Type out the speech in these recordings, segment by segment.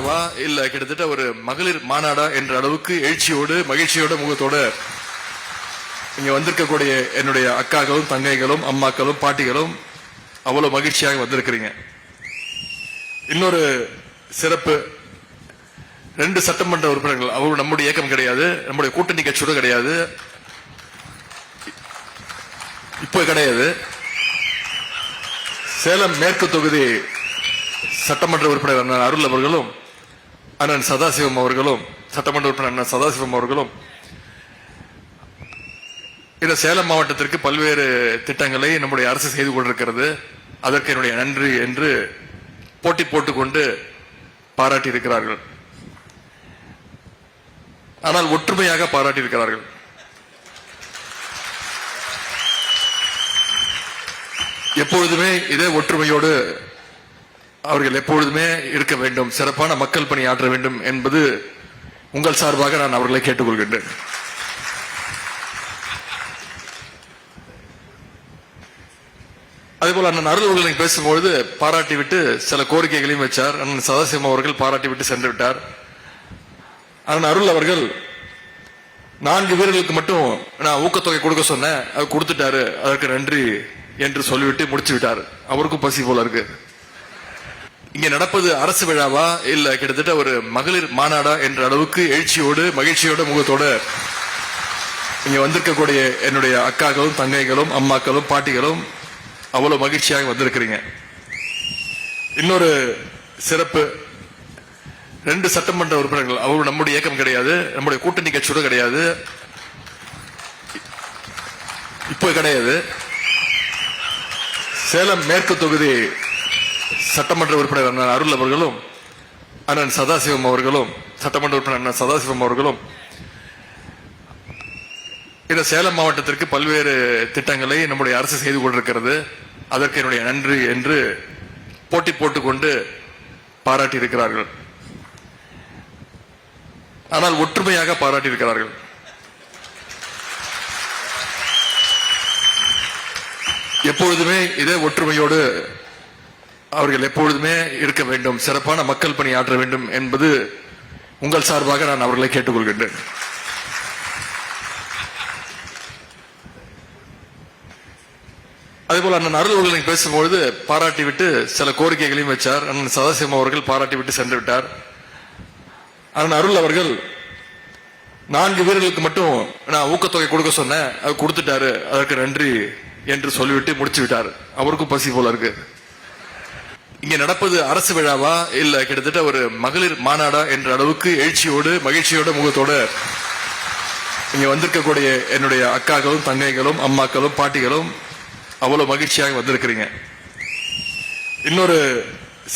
விழாவா இல்ல கிட்டத்தட்ட ஒரு மகளிர் மாநாடா என்ற அளவுக்கு எழுச்சியோடு மகிழ்ச்சியோட முகத்தோட இங்க வந்திருக்கக்கூடிய என்னுடைய அக்காக்களும் தங்கைகளும் அம்மாக்களும் பாட்டிகளும் அவ்வளவு மகிழ்ச்சியாக வந்திருக்கிறீங்க. இன்னொரு சிறப்பு, 2 சட்டமன்ற உறுப்பினர்கள், அவரு நம்முடைய இயக்கம் கிடையாது, நம்முடைய கூட்டணி கட்சியோட கிடையாது, இப்போ கிடையாது. சேலம் மேற்கு தொகுதி சட்டமன்ற உறுப்பினர் அண்ணன் அருள் அவர்களும் அண்ணன் சதாசிவம் அவர்களும் சட்டமன்ற உறுப்பினர் அண்ணன் சதாசிவம் அவர்களும் இந்த சேலம் மாவட்டத்திற்கு பல்வேறு திட்டங்களை நம்முடைய அரசு செய்து கொண்டிருக்கிறது. அதற்கு என்னுடைய நன்றி என்று போட்டி போட்டுக்கொண்டு பாராட்டி இருக்கிறார்கள். ஆனால் ஒற்றுமையாக பாராட்டி இருக்கிறார்கள். எப்பொழுதுமே இதே ஒற்றுமையோடு அவர்கள் எப்பொழுதுமே இருக்க வேண்டும், சிறப்பான மக்கள் பணி ஆற்ற வேண்டும் என்பது உங்கள் சார்பாக நான் அவர்களை கேட்டுக்கொள்கின்றேன். அதேபோல அண்ணன் அருள் அவர்கள் பேசும்பொழுது பாராட்டி விட்டு சில கோரிக்கைகளையும் வச்சார். அண்ணன் சதாசிவம் அவர்கள் பாராட்டி விட்டு சென்று விட்டார். அண்ணன் அருள் அவர்கள் 4 வீரர்களுக்கு மட்டும் நான் ஊக்கத்தொகை கொடுக்க சொன்னேன், அது கொடுத்துட்டாரு, அதற்கு நன்றி என்று சொல்லிவிட்டு முடிச்சு விட்டார். அவருக்கும் பசி போல இருக்கு. இங்க நடப்பது அரசு விழாவா இல்ல கிட்டத்தட்ட ஒரு மகளிர் மாநாடா என்ற அளவுக்கு எழுச்சியோடு மகிழ்ச்சியோட முகத்தோட இங்க வந்திருக்கக்கூடிய என்னுடைய அக்காக்களும் தங்கைகளும் அம்மாக்களும் பாட்டிகளும் அவ்வளவு மகிழ்ச்சியாக வந்திருக்கிறீங்க. இன்னொரு சிறப்பு, 2 சட்டமன்ற உறுப்பினர்கள், அவரு நம்முடைய இயக்கம் கிடையாது, நம்முடைய கூட்டணி கட்சியோட கிடையாது, இப்போ கிடையாது. சேலம் மேற்கு தொகுதி சட்டமன்ற உறுப்பினர் அண்ணன் அருள் அவர்களும் அண்ணன் சதாசிவம் அவர்களும் சட்டமன்ற உறுப்பினர் அண்ணன் சதாசிவம் அவர்களும் இந்த சேலம் மாவட்டத்திற்கு பல்வேறு திட்டங்களை நம்முடைய அரசு செய்து கொண்டிருக்கிறது. அதற்கு என்னுடைய நன்றி என்று போட்டி போட்டுக்கொண்டு பாராட்டி இருக்கிறார்கள். ஆனால் ஒற்றுமையாக பாராட்டி இருக்கிறார்கள். எப்பொழுதுமே இதே ஒற்றுமையோடு அவர்கள் எப்பொழுதுமே இருக்க வேண்டும், சிறப்பான மக்கள் பணி ஆற்ற வேண்டும் என்பது உங்கள் சார்பாக நான் அவர்களை கேட்டுக்கொள்கின்றேன். அதேபோல அண்ணன் அருள் அவர்கள் பேசும்பொழுது பாராட்டி விட்டு சில கோரிக்கைகளையும் வச்சார். அண்ணன் சதாசிவம் அவர்கள் பாராட்டி விட்டு சென்று விட்டார். அண்ணன் அருள் அவர்கள் 4 வீரர்களுக்கு மட்டும் நான் ஊக்கத்தொகை கொடுக்க சொன்னேன், அது கொடுத்துட்டாரு, அதற்கு நன்றி என்று சொல்லிவிட்டு முடிச்சு விட்டார். அவருக்கும் பசி போல இருக்கு. இங்க நடப்பது அரசு விழாவா இல்ல கிட்டத்தட்ட ஒரு மகளிர் மாநாடா என்ற அளவுக்கு எழுச்சியோடு மகிழ்ச்சியோட முகத்தோட இங்க வந்திருக்கக்கூடிய என்னுடைய அக்காக்களும் தங்கைகளும் அம்மாக்களும் பாட்டிகளும் அவ்வளவு மகிழ்ச்சியாக வந்திருக்கிறீங்க. இன்னொரு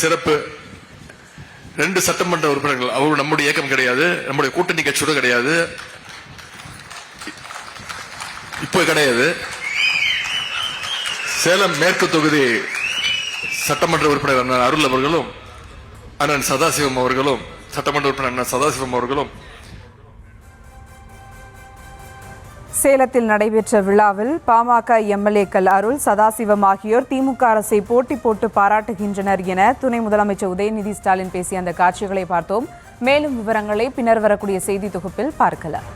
சிறப்பு, 2 சட்டமன்ற உறுப்பினர்கள், அவரு நம்முடைய இயக்கம் கிடையாது, நம்முடைய கூட்டணி கட்சியோட கிடையாது, இப்போ கிடையாது. சேலம் மேற்கு தொகுதி சட்டமன்ற உறுப்பினர் அண்ணன் அருள் அவர்களும் அண்ணன் சதாசிவம் அவர்களும் சட்டமன்ற உறுப்பினர் அண்ணன் சதாசிவம் அவர்களும் சேலத்தில் நடைபெற்ற விழாவில் பாமக எம்எல்ஏக்கள் அருள், சதாசிவம் ஆகியோர் திமுக அரசை போட்டி போட்டு பாராட்டுகின்றனர் என துணை முதலமைச்சர் உதயநிதி ஸ்டாலின் பேசிய அந்த காட்சிகளை பார்த்தோம். மேலும் விவரங்களை பின்னர் வரக்கூடிய செய்தி தொகுப்பில் பார்க்கலாம்.